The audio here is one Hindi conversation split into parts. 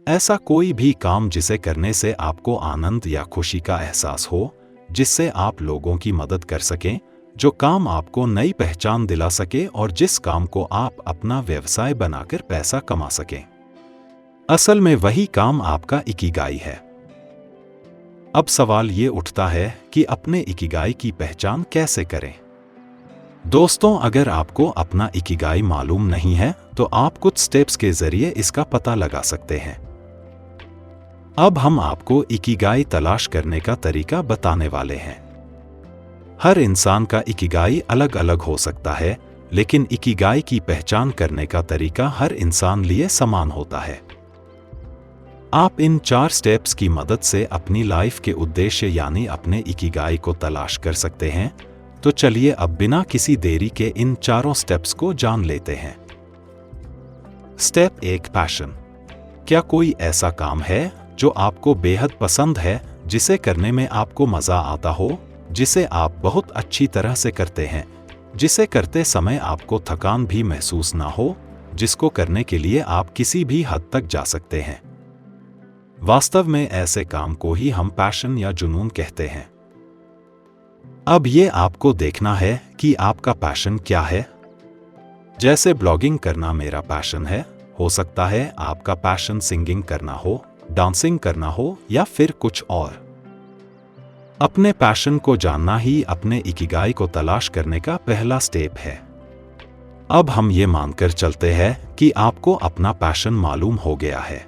ऐसा कोई भी काम जिसे करने से आपको आनंद या खुशी का एहसास हो, जिससे आप लोगों की मदद कर सकें, जो काम आपको नई पहचान दिला सके और जिस काम को आप अपना व्यवसाय बनाकर पैसा कमा सकें। असल में वही काम आपका इकिगाई है। अब सवाल ये उठता है कि अपने इकिगाई की पहचान कैसे करें। दोस्तों, अगर आपको अपना इकिगाई मालूम नहीं है तो आप कुछ स्टेप्स के जरिए इसका पता लगा सकते हैं। अब हम आपको इकिगाई तलाश करने का तरीका बताने वाले हैं। हर इंसान का इकिगाई अलग अलग हो सकता है, लेकिन इकिगाई की पहचान करने का तरीका हर इंसान लिए समान होता है। आप इन 4 स्टेप्स की मदद से अपनी लाइफ के उद्देश्य यानी अपने इकिगाई को तलाश कर सकते हैं। तो चलिए अब बिना किसी देरी के इन चारों स्टेप्स को जान लेते हैं। Step 1, passion. क्या कोई ऐसा काम है जो आपको बेहद पसंद है, जिसे करने में आपको मजा आता हो, जिसे आप बहुत अच्छी तरह से करते हैं, जिसे करते समय आपको थकान भी महसूस ना हो, जिसको करने के लिए आप किसी भी हद तक जा सकते हैं? वास्तव में ऐसे काम को ही हम पैशन या जुनून कहते हैं। अब ये आपको देखना है कि आपका पैशन क्या है। जैसे ब्लॉगिंग करना मेरा पैशन है, हो सकता है आपका पैशन सिंगिंग करना हो, डांसिंग करना हो या फिर कुछ और। अपने पैशन को जानना ही अपने इकिगाई को तलाश करने का पहला स्टेप है। अब हम ये मानकर चलते हैं कि आपको अपना पैशन मालूम हो गया है।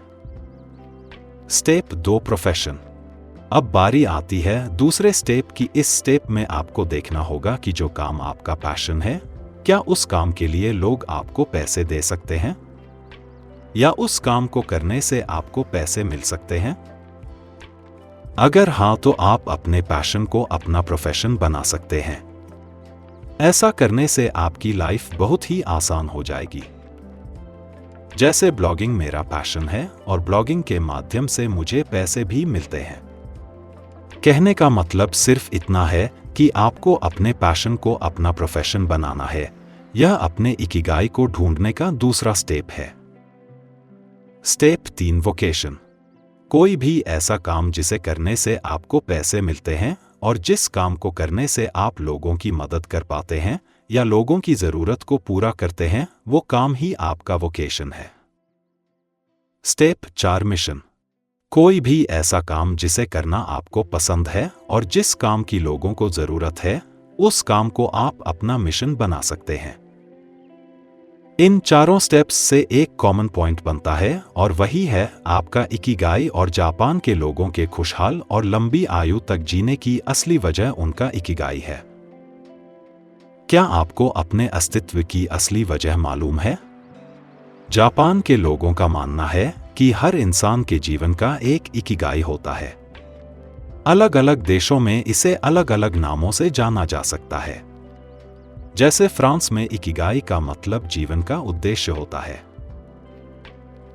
Step 2, profession. अब बारी आती है दूसरे स्टेप की। इस स्टेप में आपको देखना होगा कि जो काम आपका पैशन है, क्या उस काम के लिए लोग आपको पैसे दे सकते हैं, या उस काम को करने से आपको पैसे मिल सकते हैं। अगर हाँ, तो आप अपने पैशन को अपना प्रोफेशन बना सकते हैं। ऐसा करने से आपकी लाइफ बहुत ही आसान हो जाएगी। जैसे ब्लॉगिंग मेरा पैशन है और ब्लॉगिंग के माध्यम से मुझे पैसे भी मिलते हैं। कहने का मतलब सिर्फ इतना है कि आपको अपने पैशन को अपना प्रोफेशन बनाना है। यह अपने इकिगाई को ढूंढने का दूसरा स्टेप है। Step 3, vocation. कोई भी ऐसा काम जिसे करने से आपको पैसे मिलते हैं और जिस काम को करने से आप लोगों की मदद कर पाते हैं या लोगों की जरूरत को पूरा करते हैं, वो काम ही आपका वोकेशन है। Step 4, mission. कोई भी ऐसा काम जिसे करना आपको पसंद है और जिस काम की लोगों को जरूरत है, उस काम को आप अपना मिशन बना सकते हैं। इन चारों स्टेप्स से एक कॉमन पॉइंट बनता है और वही है आपका इकिगाई और जापान के लोगों के खुशहाल और लंबी आयु तक जीने की असली वजह उनका इकिगाई है। क्या आपको अपने अस्तित्व की असली वजह मालूम है? जापान के लोगों का मानना है कि हर इंसान के जीवन का एक इकिगाई होता है। अलग अलग देशों में इसे अलग अलग नामों से जाना जा सकता है। जैसे फ्रांस में इकिगाई का मतलब जीवन का उद्देश्य होता है।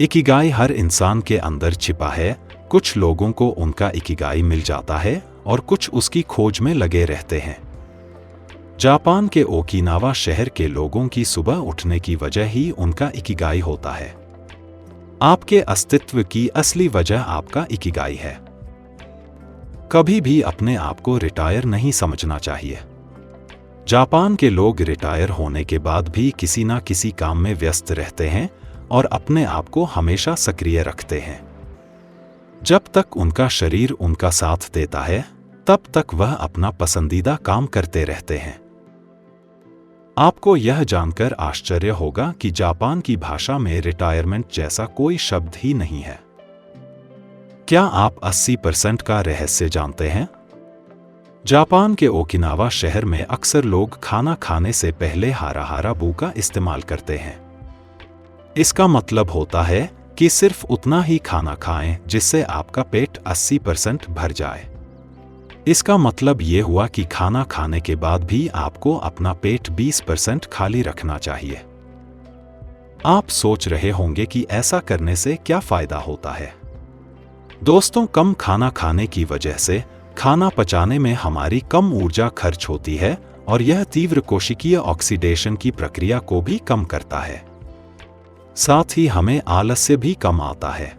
इकिगाई हर इंसान के अंदर छिपा है। कुछ लोगों को उनका इकिगाई मिल जाता है और कुछ उसकी खोज में लगे रहते हैं। जापान के ओकिनावा शहर के लोगों की सुबह उठने की वजह ही उनका इकिगाई होता है। आपके अस्तित्व की असली वजह आपका इकिगाई है। कभी भी अपने आप को रिटायर नहीं समझना चाहिए। जापान के लोग रिटायर होने के बाद भी किसी ना किसी काम में व्यस्त रहते हैं और अपने आप को हमेशा सक्रिय रखते हैं। जब तक उनका शरीर उनका साथ देता है, तब तक वह अपना पसंदीदा काम करते रहते हैं। आपको यह जानकर आश्चर्य होगा कि जापान की भाषा में रिटायरमेंट जैसा कोई शब्द ही नहीं है। क्या आप 80% का रहस्य जानते हैं? जापान के ओकिनावा शहर में अक्सर लोग खाना खाने से पहले हारा हारा बू का इस्तेमाल करते हैं। इसका मतलब होता है कि सिर्फ उतना ही खाना खाएं जिससे आपका पेट 80% भर जाए। इसका मतलब ये हुआ कि खाना खाने के बाद भी आपको अपना पेट 20% खाली रखना चाहिए। आप सोच रहे होंगे कि ऐसा करने से क्या फायदा होता है। दोस्तों, कम खाना खाने की वजह से खाना पचाने में हमारी कम ऊर्जा खर्च होती है और यह तीव्र कोशिकीय ऑक्सीडेशन की प्रक्रिया को भी कम करता है। साथ ही हमें आलस्य भी कम आता है।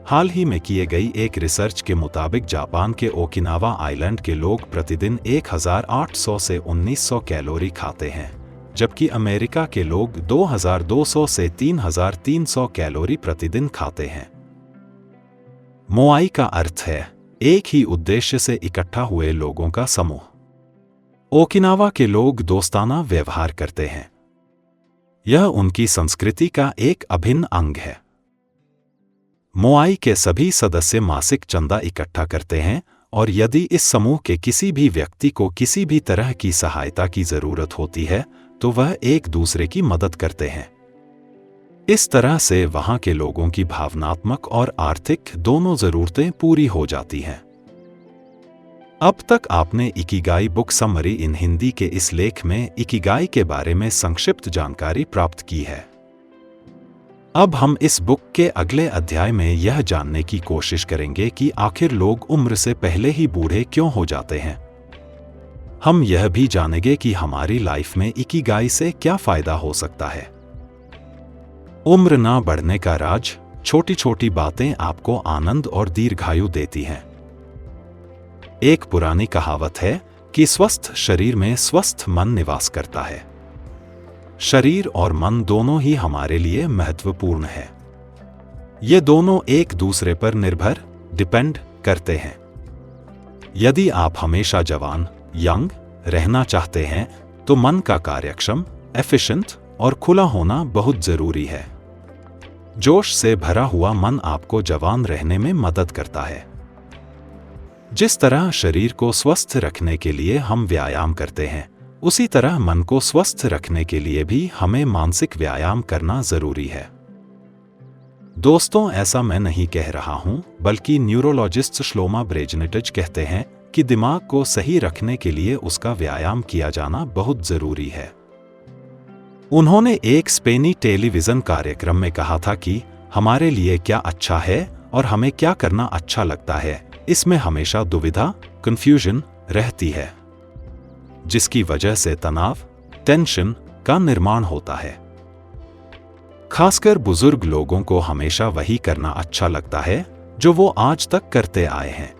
हाल ही में किए गई एक रिसर्च के मुताबिक जापान के ओकिनावा आइलैंड के लोग प्रतिदिन 1800 से 1900 कैलोरी खाते हैं, जबकि अमेरिका के लोग 2200 से 3300 कैलोरी प्रतिदिन खाते हैं। मोआई का अर्थ है एक ही उद्देश्य से इकट्ठा हुए लोगों का समूह। ओकिनावा के लोग दोस्ताना व्यवहार करते हैं। यह उनकी संस्कृति का एक अभिन्न अंग है। मोआई के सभी सदस्य मासिक चंदा इकट्ठा करते हैं और यदि इस समूह के किसी भी व्यक्ति को किसी भी तरह की सहायता की जरूरत होती है तो वह एक दूसरे की मदद करते हैं। इस तरह से वहां के लोगों की भावनात्मक और आर्थिक दोनों जरूरतें पूरी हो जाती हैं। अब तक आपने इकिगाई बुक समरी इन हिंदी के इस लेख में इकिगाई के बारे में संक्षिप्त जानकारी प्राप्त की है। अब हम इस बुक के अगले अध्याय में यह जानने की कोशिश करेंगे कि आखिर लोग उम्र से पहले ही बूढ़े क्यों हो जाते हैं। हम यह भी जानेंगे कि हमारी लाइफ में इकिगाई से क्या फायदा हो सकता है। उम्र ना बढ़ने का राज, छोटी छोटी बातें आपको आनंद और दीर्घायु देती हैं। एक पुरानी कहावत है कि स्वस्थ शरीर में स्वस्थ मन निवास करता है। शरीर और मन दोनों ही हमारे लिए महत्वपूर्ण है। ये दोनों एक दूसरे पर डिपेंड करते हैं। यदि आप हमेशा जवान यंग रहना चाहते हैं तो मन का कार्यक्षम एफिशिएंट और खुला होना बहुत जरूरी है। जोश से भरा हुआ मन आपको जवान रहने में मदद करता है। जिस तरह शरीर को स्वस्थ रखने के लिए हम व्यायाम करते हैं, उसी तरह मन को स्वस्थ रखने के लिए भी हमें मानसिक व्यायाम करना जरूरी है। दोस्तों, ऐसा मैं नहीं कह रहा हूं, बल्कि न्यूरोलॉजिस्ट श्लोमा ब्रेजनेटज कहते हैं कि दिमाग को सही रखने के लिए उसका व्यायाम किया जाना बहुत जरूरी है। उन्होंने एक स्पेनी टेलीविजन कार्यक्रम में कहा था कि हमारे लिए क्या अच्छा है और हमें क्या करना अच्छा लगता है, इसमें हमेशा दुविधा कंफ्यूजन रहती है, जिसकी वजह से तनाव टेंशन का निर्माण होता है। खासकर बुजुर्ग लोगों को हमेशा वही करना अच्छा लगता है जो वो आज तक करते आए हैं।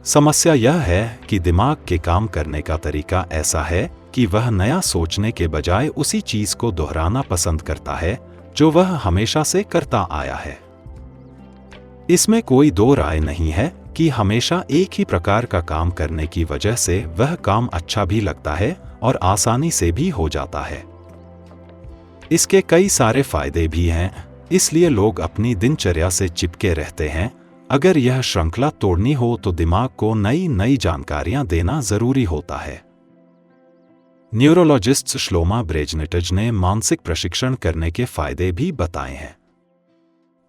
समस्या यह है कि दिमाग के काम करने का तरीका ऐसा है कि वह नया सोचने के बजाय उसी चीज को दोहराना पसंद करता है जो वह हमेशा से करता आया है। इसमें कोई दो राय नहीं है कि हमेशा एक ही प्रकार का काम करने की वजह से वह काम अच्छा भी लगता है और आसानी से भी हो जाता है। इसके कई सारे फायदे भी हैं, इसलिए लोग अपनी दिनचर्या से चिपके रहते हैं। अगर यह श्रृंखला तोड़नी हो तो दिमाग को नई नई जानकारियां देना जरूरी होता है। न्यूरोलॉजिस्ट श्लोमा ब्रेजनेटज ने मानसिक प्रशिक्षण करने के फायदे भी बताए हैं।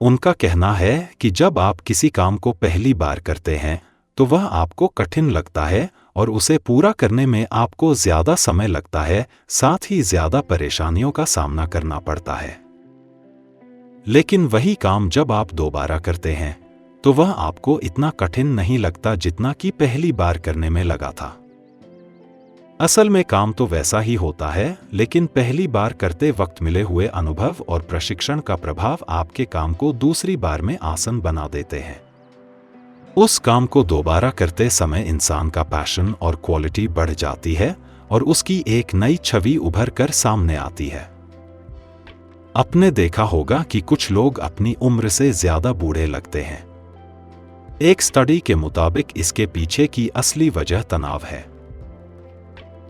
उनका कहना है कि जब आप किसी काम को पहली बार करते हैं तो वह आपको कठिन लगता है और उसे पूरा करने में आपको ज्यादा समय लगता है, साथ ही ज्यादा परेशानियों का सामना करना पड़ता है। लेकिन वही काम जब आप दोबारा करते हैं तो वह आपको इतना कठिन नहीं लगता जितना कि पहली बार करने में लगा था। असल में काम तो वैसा ही होता है, लेकिन पहली बार करते वक्त मिले हुए अनुभव और प्रशिक्षण का प्रभाव आपके काम को दूसरी बार में आसान बना देते हैं। उस काम को दोबारा करते समय इंसान का पैशन और क्वालिटी बढ़ जाती है और उसकी एक नई छवि उभर कर सामने आती है। आपने देखा होगा कि कुछ लोग अपनी उम्र से ज्यादा बूढ़े लगते हैं। एक स्टडी के मुताबिक इसके पीछे की असली वजह तनाव है।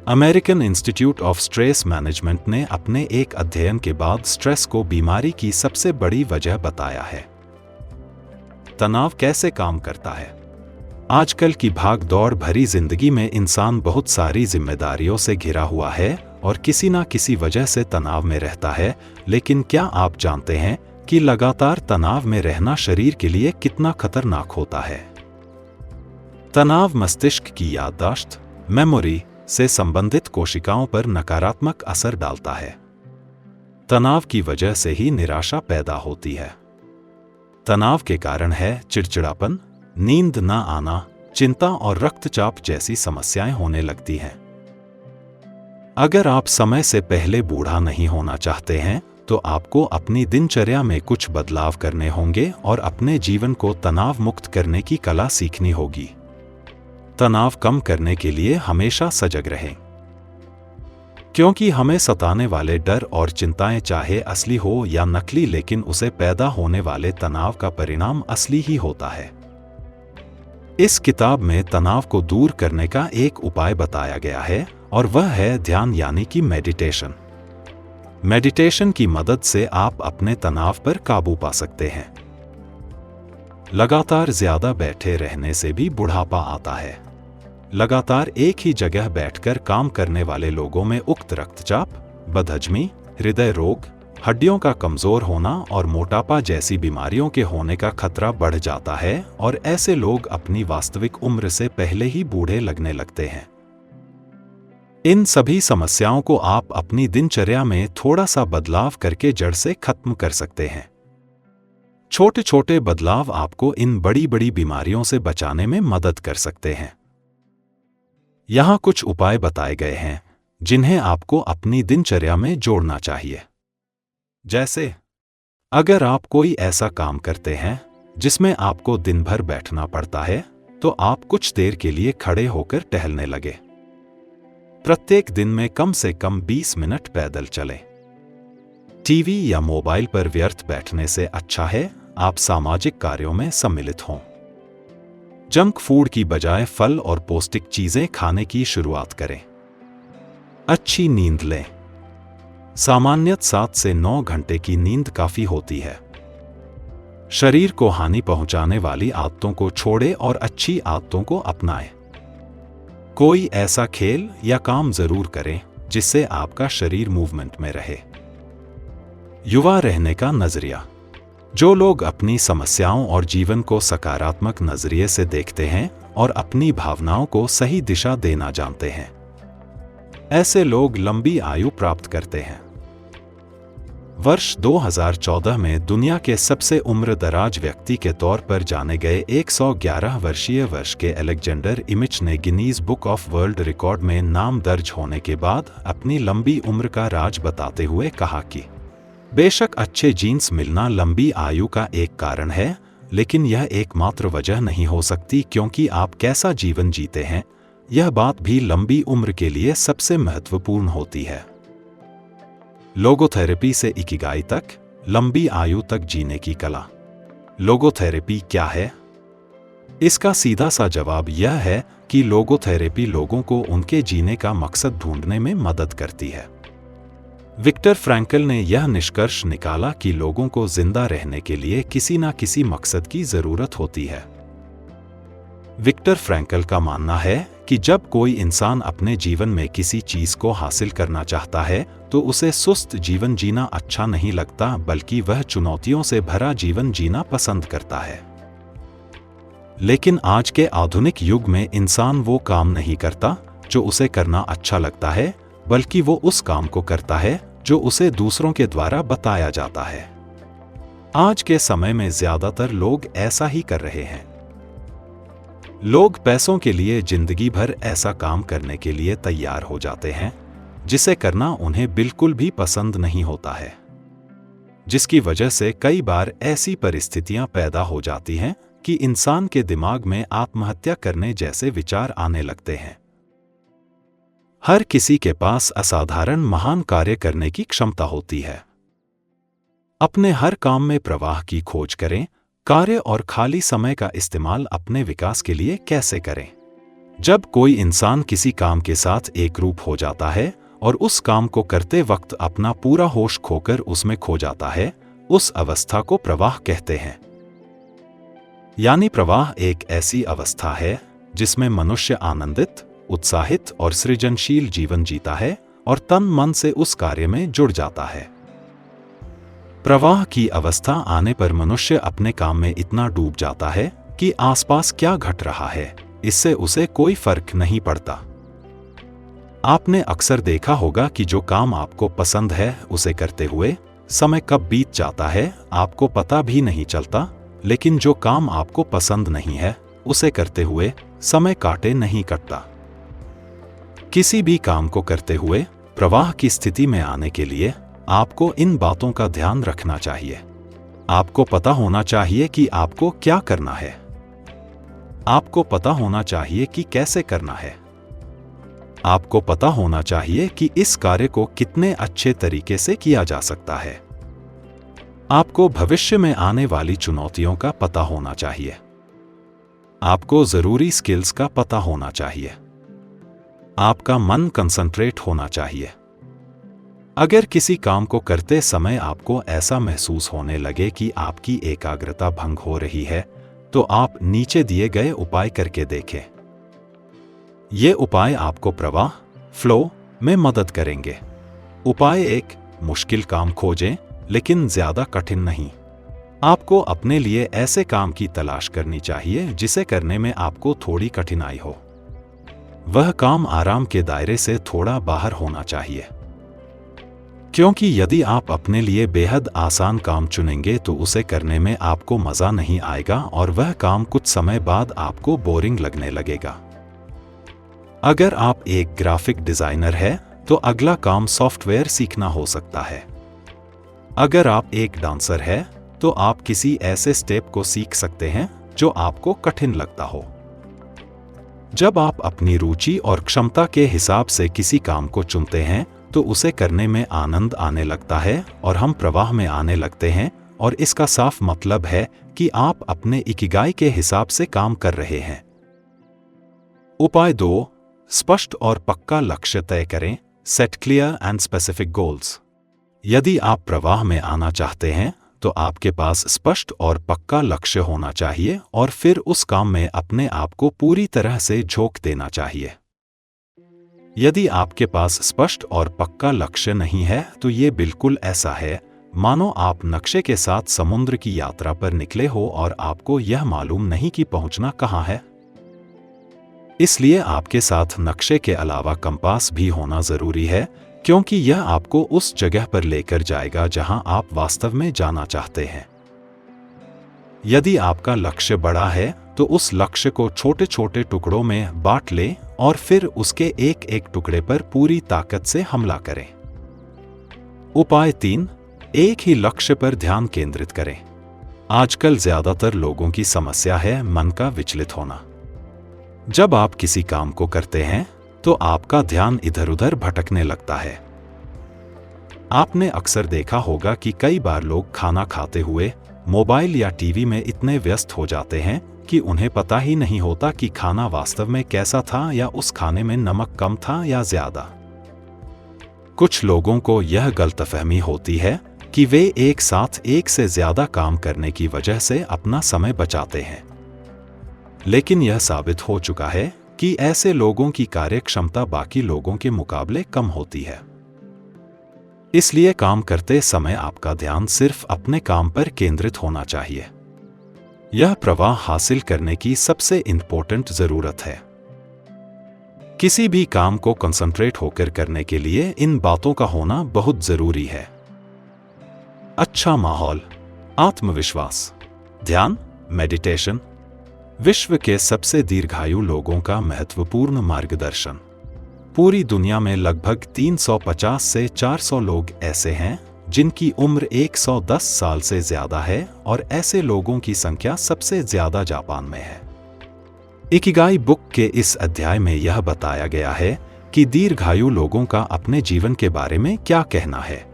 American institute of stress management ने अपने एक अध्ययन के बाद स्ट्रेस को बीमारी की सबसे बड़ी वजह बताया है। तनाव कैसे काम करता है? आजकल की भाग दौड़ भरी जिंदगी में इंसान बहुत सारी जिम्मेदारियों से घिरा हुआ है और किसी ना किसी वजह से तनाव में रहता है। लेकिन क्या आप जानते हैं कि लगातार तनाव में रहना शरीर के लिए कितना खतरनाक होता है? तनाव मस्तिष्क की याददाश्त मेमोरी से संबंधित कोशिकाओं पर नकारात्मक असर डालता है। तनाव की वजह से ही निराशा पैदा होती है। तनाव के कारण है चिड़चिड़ापन, नींद न आना, चिंता और रक्तचाप जैसी समस्याएं होने लगती हैं। अगर आप समय से पहले बूढ़ा नहीं होना चाहते हैं तो आपको अपनी दिनचर्या में कुछ बदलाव करने होंगे और अपने जीवन को तनाव मुक्त करने की कला सीखनी होगी। तनाव कम करने के लिए हमेशा सजग रहें, क्योंकि हमें सताने वाले डर और चिंताएं चाहे असली हो या नकली, लेकिन उसे पैदा होने वाले तनाव का परिणाम असली ही होता है। इस किताब में तनाव को दूर करने का एक उपाय बताया गया है और वह है ध्यान यानी कि मेडिटेशन। मेडिटेशन की मदद से आप अपने तनाव पर काबू पा सकते हैं। लगातार ज्यादा बैठे रहने से भी बुढ़ापा आता है। लगातार एक ही जगह बैठकर काम करने वाले लोगों में उच्च रक्तचाप, बदहजमी, हृदय रोग, हड्डियों का कमजोर होना और मोटापा जैसी बीमारियों के होने का खतरा बढ़ जाता है और ऐसे लोग अपनी वास्तविक उम्र से पहले ही बूढ़े लगने लगते हैं। इन सभी समस्याओं को आप अपनी दिनचर्या में थोड़ा सा बदलाव करके जड़ से खत्म कर सकते हैं। छोटे छोटे बदलाव आपको इन बड़ी बड़ी बीमारियों से बचाने में मदद कर सकते हैं। यहाँ कुछ उपाय बताए गए हैं जिन्हें आपको अपनी दिनचर्या में जोड़ना चाहिए। जैसे, अगर आप कोई ऐसा काम करते हैं जिसमें आपको दिन भर बैठना पड़ता है, तो आप कुछ देर के लिए खड़े होकर टहलने लगे। प्रत्येक दिन में कम से कम 20 मिनट पैदल चलें। टीवी या मोबाइल पर व्यर्थ बैठने से अच्छा है आप सामाजिक कार्यों में सम्मिलित हों। जंक फूड की बजाय फल और पौष्टिक चीजें खाने की शुरुआत करें। अच्छी नींद लें। सामान्यतः 7 से 9 घंटे की नींद काफी होती है। शरीर को हानि पहुंचाने वाली आदतों को छोड़ें और अच्छी आदतों को अपनाएं। कोई ऐसा खेल या काम जरूर करें जिससे आपका शरीर मूवमेंट में रहे। युवा रहने का नजरिया। जो लोग अपनी समस्याओं और जीवन को सकारात्मक नजरिए से देखते हैं और अपनी भावनाओं को सही दिशा देना जानते हैं, ऐसे लोग लंबी आयु प्राप्त करते हैं। वर्ष 2014 में दुनिया के सबसे उम्रदराज व्यक्ति के तौर पर जाने गए 111 वर्षीय वर्ष के अलेक्जेंडर इमिच ने Guinness book of world record में नाम दर्ज होने के बाद अपनी लंबी उम्र का राज बताते हुए कहा कि बेशक अच्छे जीन्स मिलना लंबी आयु का एक कारण है, लेकिन यह एकमात्र वजह नहीं हो सकती, क्योंकि आप कैसा जीवन जीते हैं यह बात भी लंबी उम्र के लिए सबसे महत्वपूर्ण होती है। लोगोथेरेपी से इकिगाई तक, लंबी आयु तक जीने की कला। लोगोथेरेपी क्या है? इसका सीधा सा जवाब यह है कि लोगोथेरेपी लोगों को उनके जीने का मकसद ढूंढने में मदद करती है। विक्टर फ्रैंकल ने यह निष्कर्ष निकाला कि लोगों को जिंदा रहने के लिए किसी न किसी मकसद की जरूरत होती है। विक्टर फ्रैंकल का मानना है कि जब कोई इंसान अपने जीवन में किसी चीज को हासिल करना चाहता है तो उसे सुस्त जीवन जीना अच्छा नहीं लगता, बल्कि वह चुनौतियों से भरा जीवन जीना पसंद करता है। लेकिन आज के आधुनिक युग में इंसान वो काम नहीं करता जो उसे करना अच्छा लगता है, बल्कि वो उस काम को करता है जो उसे दूसरों के द्वारा बताया जाता है। आज के समय में ज्यादातर लोग ऐसा ही कर रहे हैं। लोग पैसों के लिए जिंदगी भर ऐसा काम करने के लिए तैयार हो जाते हैं जिसे करना उन्हें बिल्कुल भी पसंद नहीं होता है, जिसकी वजह से कई बार ऐसी परिस्थितियां पैदा हो जाती हैं कि इंसान के दिमाग में आत्महत्या करने जैसे विचार आने लगते हैं। हर किसी के पास असाधारण महान कार्य करने की क्षमता होती है। अपने हर काम में प्रवाह की खोज करें। कार्य और खाली समय का इस्तेमाल अपने विकास के लिए कैसे करें? जब कोई इंसान किसी काम के साथ एकरूप हो जाता है और उस काम को करते वक्त अपना पूरा होश खोकर उसमें खो जाता है, उस अवस्था को प्रवाह कहते हैं। यानी प्रवाह एक ऐसी अवस्था है जिसमें मनुष्य आनंदित, उत्साहित और सृजनशील जीवन जीता है और तन मन से उस कार्य में जुड़ जाता है। प्रवाह की अवस्था आने पर मनुष्य अपने काम में इतना डूब जाता है कि आसपास क्या घट रहा है इससे उसे कोई फर्क नहीं पड़ता। आपने अक्सर देखा होगा कि जो काम आपको पसंद है उसे करते हुए समय कब बीत जाता है आपको पता भी नहीं चलता, लेकिन जो काम आपको पसंद नहीं है उसे करते हुए समय काटे नहीं कटता। किसी भी काम को करते हुए प्रवाह की स्थिति में आने के लिए आपको इन बातों का ध्यान रखना चाहिए। आपको पता होना चाहिए कि आपको क्या करना है। आपको पता होना चाहिए कि कैसे करना है। आपको पता होना चाहिए कि इस कार्य को कितने अच्छे तरीके से किया जा सकता है। आपको भविष्य में आने वाली चुनौतियों का पता होना चाहिए। आपको जरूरी स्किल्स का पता होना चाहिए। आपका मन कंसंट्रेट होना चाहिए। अगर किसी काम को करते समय आपको ऐसा महसूस होने लगे कि आपकी एकाग्रता भंग हो रही है, तो आप नीचे दिए गए उपाय करके देखें। ये उपाय आपको प्रवाह फ्लो में मदद करेंगे। उपाय 1, मुश्किल काम खोजें, लेकिन ज्यादा कठिन नहीं। आपको अपने लिए ऐसे काम की तलाश करनी चाहिए जिसे करने में आपको थोड़ी कठिनाई हो। वह काम आराम के दायरे से थोड़ा बाहर होना चाहिए, क्योंकि यदि आप अपने लिए बेहद आसान काम चुनेंगे तो उसे करने में आपको मजा नहीं आएगा और वह काम कुछ समय बाद आपको बोरिंग लगने लगेगा। अगर आप एक ग्राफिक डिजाइनर हैं, तो अगला काम सॉफ्टवेयर सीखना हो सकता है। अगर आप एक डांसर हैं, तो आप किसी ऐसे स्टेप को सीख सकते हैं जो आपको कठिन लगता हो। जब आप अपनी रुचि और क्षमता के हिसाब से किसी काम को चुनते हैं, तो उसे करने में आनंद आने लगता है और हम प्रवाह में आने लगते हैं, और इसका साफ मतलब है कि आप अपने इकिगाई के हिसाब से काम कर रहे हैं। उपाय 2, स्पष्ट और पक्का लक्ष्य तय करें। Set clear and specific goals. यदि आप प्रवाह में आना चाहते हैं, तो आपके पास स्पष्ट और पक्का लक्ष्य होना चाहिए और फिर उस काम में अपने आप को पूरी तरह से झोंक देना चाहिए। यदि आपके पास स्पष्ट और पक्का लक्ष्य नहीं है, तो ये बिल्कुल ऐसा है मानो आप नक्शे के साथ समुद्र की यात्रा पर निकले हो और आपको यह मालूम नहीं कि पहुंचना कहाँ है। इसलिए आपके साथ नक्शे के अलावा कंपास भी होना जरूरी है, क्योंकि यह आपको उस जगह पर लेकर जाएगा जहां आप वास्तव में जाना चाहते हैं। यदि आपका लक्ष्य बड़ा है, तो उस लक्ष्य को छोटे छोटे टुकड़ों में बांट लें और फिर उसके एक एक टुकड़े पर पूरी ताकत से हमला करें। उपाय 3, एक ही लक्ष्य पर ध्यान केंद्रित करें। आजकल ज्यादातर लोगों की समस्या है मन का विचलित होना। जब आप किसी काम को करते हैं, तो आपका ध्यान इधर उधर भटकने लगता है। आपने अक्सर देखा होगा कि कई बार लोग खाना खाते हुए मोबाइल या टीवी में इतने व्यस्त हो जाते हैं कि उन्हें पता ही नहीं होता कि खाना वास्तव में कैसा था या उस खाने में नमक कम था या ज्यादा। कुछ लोगों को यह गलतफहमी होती है कि वे एक साथ एक से ज्यादा काम करने की वजह से अपना समय बचाते हैं, लेकिन यह साबित हो चुका है कि ऐसे लोगों की कार्य क्षमता बाकी लोगों के मुकाबले कम होती है। इसलिए काम करते समय आपका ध्यान सिर्फ अपने काम पर केंद्रित होना चाहिए। यह प्रवाह हासिल करने की सबसे इंपॉर्टेंट जरूरत है। किसी भी काम को कंसंट्रेट होकर करने के लिए इन बातों का होना बहुत जरूरी है। अच्छा माहौल, आत्मविश्वास, ध्यान, मेडिटेशन, विश्व के सबसे दीर्घायु लोगों का महत्वपूर्ण मार्गदर्शन। पूरी दुनिया में लगभग 350 से 400 लोग ऐसे हैं जिनकी उम्र 110 साल से ज्यादा है, और ऐसे लोगों की संख्या सबसे ज्यादा जापान में है। इकिगाई बुक के इस अध्याय में यह बताया गया है कि दीर्घायु लोगों का अपने जीवन के बारे में क्या कहना है।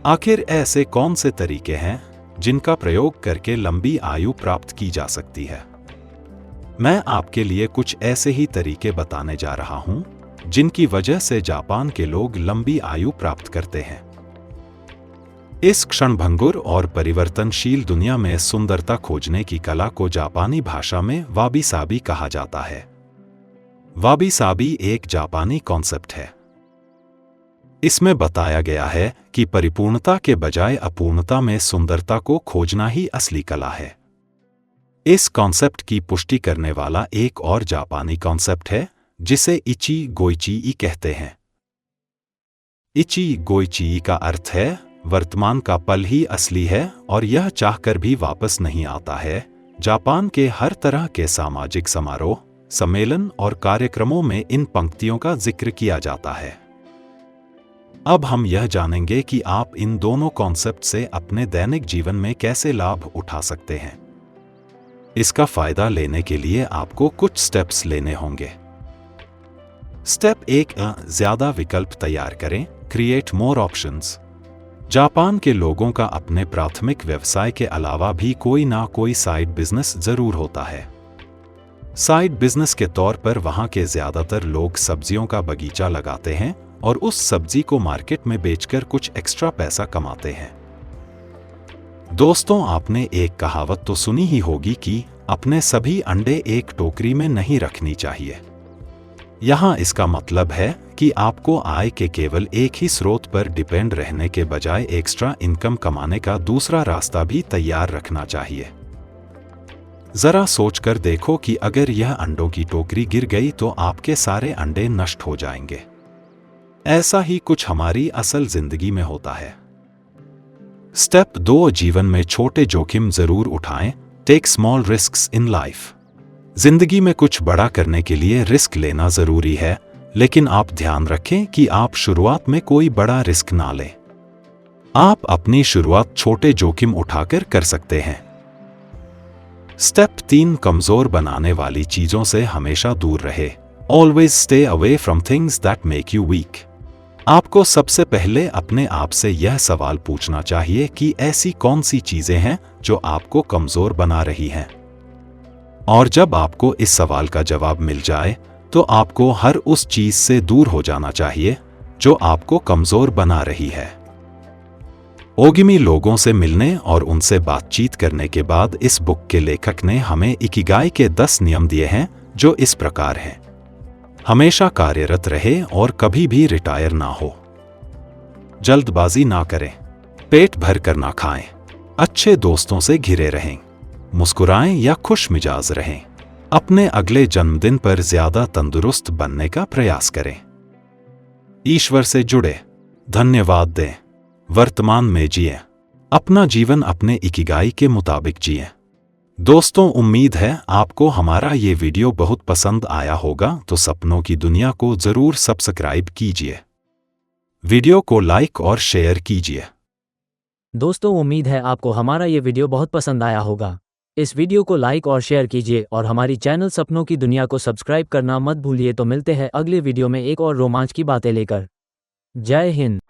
आखिर ऐसे कौन से तरीके हैं जिनका प्रयोग करके लंबी आयु प्राप्त की जा सकती है? मैं आपके लिए कुछ ऐसे ही तरीके बताने जा रहा हूं जिनकी वजह से जापान के लोग लंबी आयु प्राप्त करते हैं। इस क्षणभंगुर और परिवर्तनशील दुनिया में सुंदरता खोजने की कला को जापानी भाषा में वाबी साबी कहा जाता है। वाबी साबी एक जापानी कॉन्सेप्ट है। इसमें बताया गया है कि परिपूर्णता के बजाय अपूर्णता में सुंदरता को खोजना ही असली कला है। इस कॉन्सेप्ट की पुष्टि करने वाला एक और जापानी कॉन्सेप्ट है जिसे इची गोइची कहते हैं। इची गोइची का अर्थ है वर्तमान का पल ही असली है और यह चाहकर भी वापस नहीं आता है। जापान के हर तरह के सामाजिक समारोह, सम्मेलन और कार्यक्रमों में इन पंक्तियों का जिक्र किया जाता है। अब हम यह जानेंगे कि आप इन दोनों कॉन्सेप्ट से अपने दैनिक जीवन में कैसे लाभ उठा सकते हैं। इसका फायदा लेने के लिए आपको कुछ स्टेप्स लेने होंगे। स्टेप 1, ज्यादा विकल्प तैयार करें। Create more options. जापान के लोगों का अपने प्राथमिक व्यवसाय के अलावा भी कोई ना कोई साइड बिजनेस जरूर होता है। साइड बिजनेस के तौर पर वहां के ज्यादातर लोग सब्जियों का बगीचा लगाते हैं और उस सब्जी को मार्केट में बेचकर कुछ एक्स्ट्रा पैसा कमाते हैं। दोस्तों, आपने एक कहावत तो सुनी ही होगी कि अपने सभी अंडे एक टोकरी में नहीं रखनी चाहिए। यहाँ इसका मतलब है कि आपको आय के केवल एक ही स्रोत पर डिपेंड रहने के बजाय एक्स्ट्रा इनकम कमाने का दूसरा रास्ता भी तैयार रखना चाहिए। जरा सोचकर देखो कि अगर यह अंडों की टोकरी गिर गई तो आपके सारे अंडे नष्ट हो जाएंगे। ऐसा ही कुछ हमारी असल जिंदगी में होता है। स्टेप 2, जीवन में छोटे जोखिम जरूर उठाएं। Take small risks in life. जिंदगी में कुछ बड़ा करने के लिए रिस्क लेना जरूरी है, लेकिन आप ध्यान रखें कि आप शुरुआत में कोई बड़ा रिस्क ना लें। आप अपनी शुरुआत छोटे जोखिम उठाकर कर सकते हैं। स्टेप 3, कमजोर बनाने वाली चीजों से हमेशा दूर रहे। Always stay away from things that make you weak. आपको सबसे पहले अपने आप से यह सवाल पूछना चाहिए कि ऐसी कौन सी चीजें हैं जो आपको कमजोर बना रही हैं। और जब आपको इस सवाल का जवाब मिल जाए तो आपको हर उस चीज से दूर हो जाना चाहिए जो आपको कमजोर बना रही है। ओगिमी लोगों से मिलने और उनसे बातचीत करने के बाद इस बुक के लेखक ने हमें इकिगाई के 10 नियम दिए हैं, जो इस प्रकार हैं। हमेशा कार्यरत रहे और कभी भी रिटायर ना हो। जल्दबाजी ना करें। पेट भर कर ना खाएं। अच्छे दोस्तों से घिरे रहें। मुस्कुराएं या खुश मिजाज रहें। अपने अगले जन्मदिन पर ज्यादा तंदुरुस्त बनने का प्रयास करें। ईश्वर से जुड़े। धन्यवाद दें। वर्तमान में जिएं। अपना जीवन अपने इकिगाई के मुताबिक जिएं। दोस्तों, उम्मीद है आपको हमारा ये वीडियो बहुत पसंद आया होगा, तो सपनों की दुनिया को जरूर सब्सक्राइब कीजिए। वीडियो को लाइक और शेयर कीजिए। दोस्तों, उम्मीद है आपको हमारा ये वीडियो बहुत पसंद आया होगा। इस वीडियो को लाइक और शेयर कीजिए और हमारी चैनल सपनों की दुनिया को सब्सक्राइब करना मत भूलिए। तो मिलते हैं अगले वीडियो में एक और रोमांच की बातें लेकर। जय हिंद।